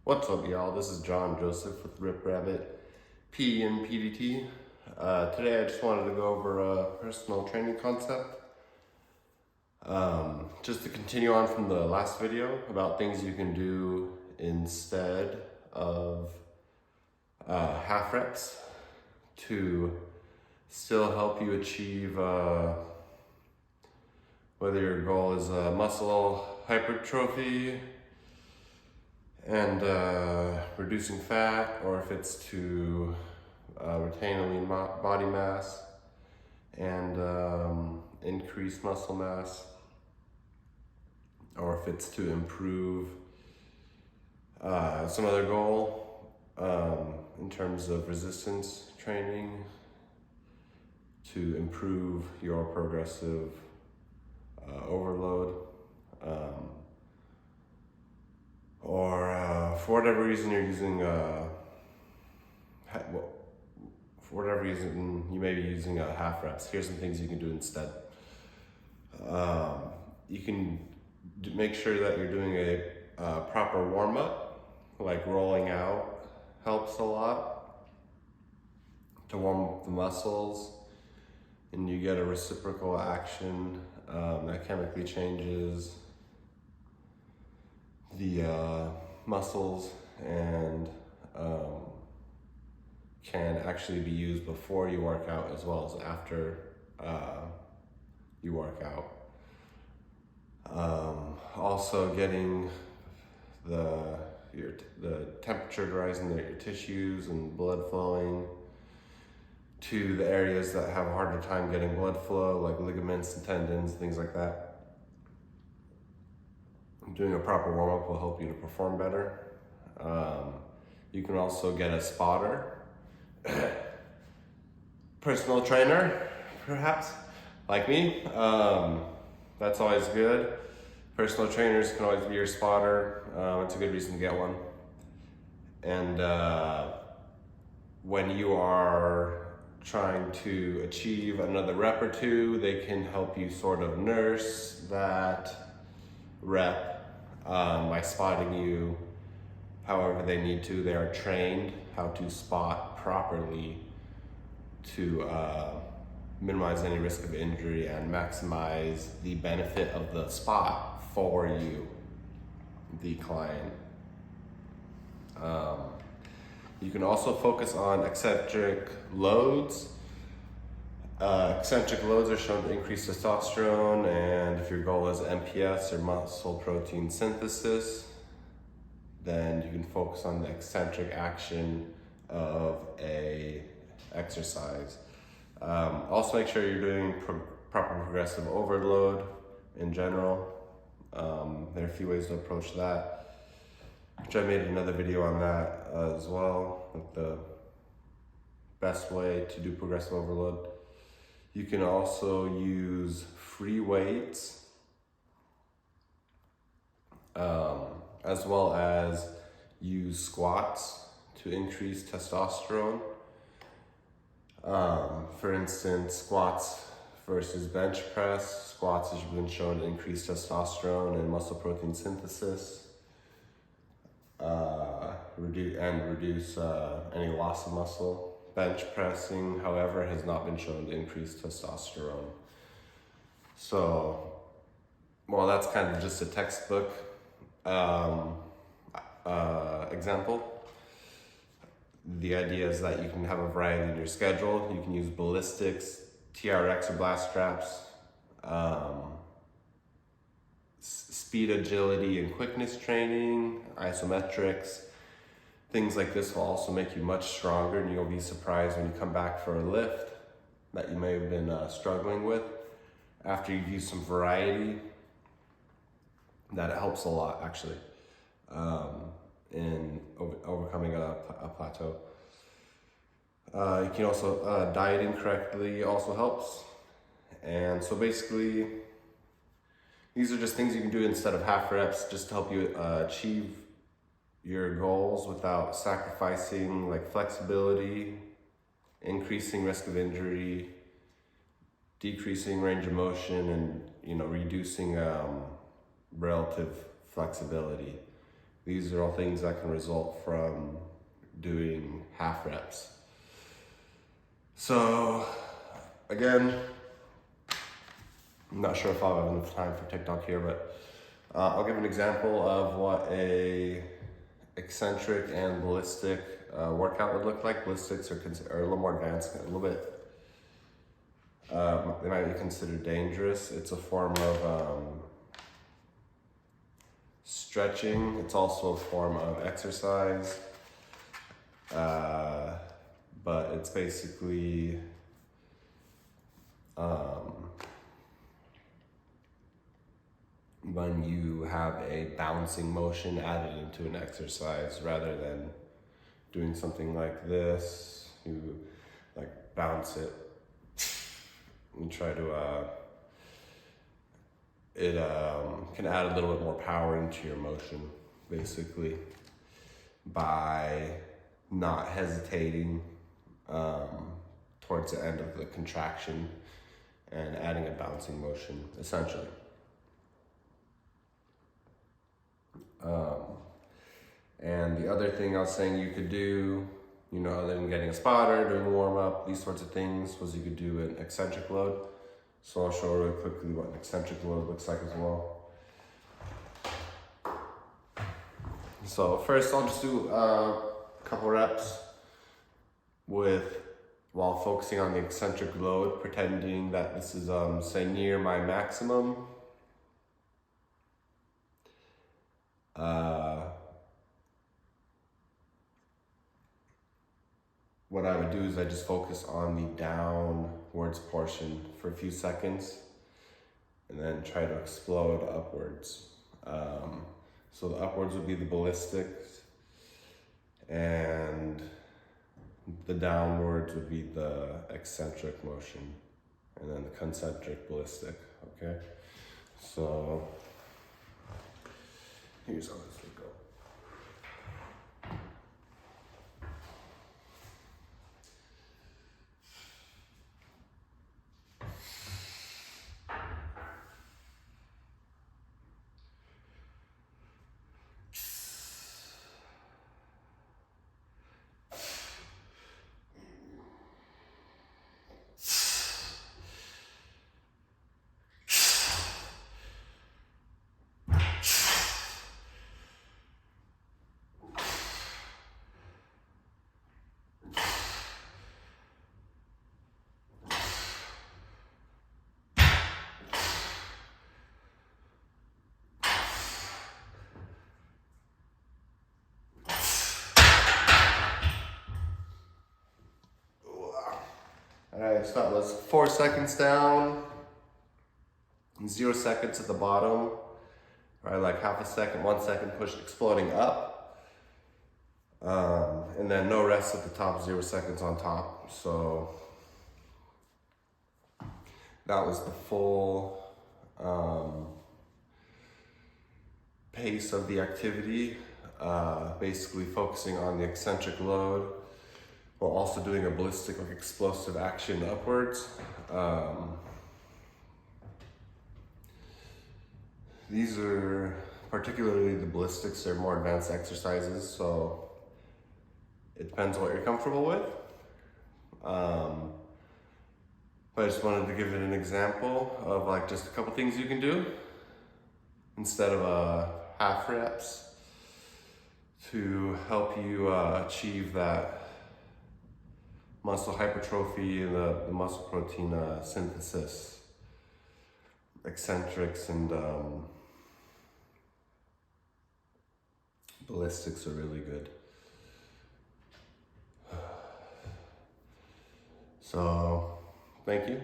What's up, y'all? This is John Joseph with Rip Rabbit P and PDT. Today I just wanted to go over a personal training concept. Just to continue on from the last video about things you can do instead of half reps to still help you achieve whether your goal is muscle hypertrophy and reducing fat, or if it's to retain a lean body mass and increase muscle mass, or if it's to improve some other goal in terms of resistance training to improve your progressive overload. Or for whatever reason you're using, for whatever reason you may be using half reps, here's some things you can do instead. You can make sure that you're doing a proper warm-up, like rolling out helps a lot to warm up the muscles, and you get a reciprocal action that chemically changes the muscles and can actually be used before you work out as well as after you work out. Also getting the temperature rising your tissues and blood flowing to the areas that have a harder time getting blood flow, like ligaments and tendons, things like that. Doing a proper warm-up will help you to perform better. You can also get a spotter, personal trainer, perhaps, like me. That's always good. Personal trainers can always be your spotter. It's a good reason to get one. And when you are trying to achieve another rep or two, they can help you sort of nurse that rep by spotting you however they need to. They are trained how to spot properly to minimize any risk of injury and maximize the benefit of the spot for you, the client. You can also focus on eccentric loads. Eccentric loads are shown to increase testosterone, and if your goal is MPS or muscle protein synthesis, then you can focus on the eccentric action of a exercise. Also make sure you're doing proper progressive overload in general. There are a few ways to approach that, which I made another video on that as well, like the best way to do progressive overload. You can also use free weights, as well as use squats to increase testosterone. For instance, squats versus bench press. Squats has been shown to increase testosterone and muscle protein synthesis, reduce any loss of muscle. Bench pressing, however, has not been shown to increase testosterone. So, well, that's kind of just a textbook example. The idea is that you can have a variety in your schedule. You can use ballistics, TRX or blast straps, speed, agility, and quickness training, isometrics. Things like this will also make you much stronger, and you'll be surprised when you come back for a lift that you may have been struggling with. After you've used some variety, that helps a lot actually in overcoming a plateau. You can also, dieting correctly also helps. And so basically, these are just things you can do instead of half reps, just to help you achieve your goals without sacrificing like flexibility, increasing risk of injury, decreasing range of motion, and reducing relative flexibility. These are all things that can result from doing half reps. So again, I'm not sure if I'll have enough time for TikTok here, but I'll give an example of what a eccentric and ballistic workout would look like. Ballistics are a little more advanced, a little bit, they might be considered dangerous. It's a form of stretching. It's also a form of exercise, but it's basically when you have a bouncing motion added into an exercise rather than doing something like this. You like bounce it and try to it can add a little bit more power into your motion, basically, by not hesitating towards the end of the contraction and adding a bouncing motion, essentially. And the other thing I was saying you could do, you know, other than getting a spotter, doing a warm up, these sorts of things, was you could do an eccentric load. So I'll show really quickly what an eccentric load looks like as well. So first I'll just do a couple reps while focusing on the eccentric load, pretending that this is say near my maximum. What I would do is I just focus on the downwards portion for a few seconds and then try to explode upwards. So the upwards would be the ballistics and the downwards would be the eccentric motion and then the concentric ballistic, okay? So here's how this would go. Alright, so that was 4 seconds down, 0 seconds at the bottom, right, like half a second, 1 second push exploding up, and then no rest at the top, 0 seconds on top. So that was the full pace of the activity, basically focusing on the eccentric load, while also doing a ballistic, like explosive action upwards. These are, particularly the ballistics, they're more advanced exercises, so it depends on what you're comfortable with. But I just wanted to give it an example of like just a couple things you can do instead of half reps to help you achieve that muscle hypertrophy and the muscle protein synthesis. Eccentrics and ballistics are really good. So, thank you.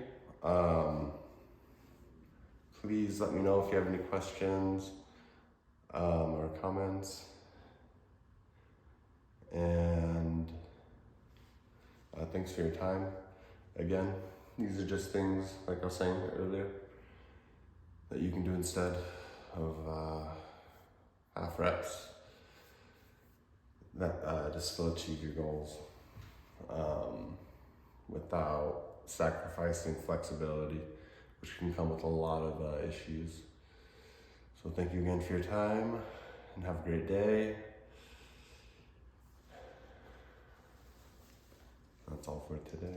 Please let me know if you have any questions or comments. And thanks for your time. Again, these are just things, like I was saying earlier, that you can do instead of half reps that just still achieve your goals without sacrificing flexibility, which can come with a lot of issues. So thank you again for your time, and have a great day. That's all for today.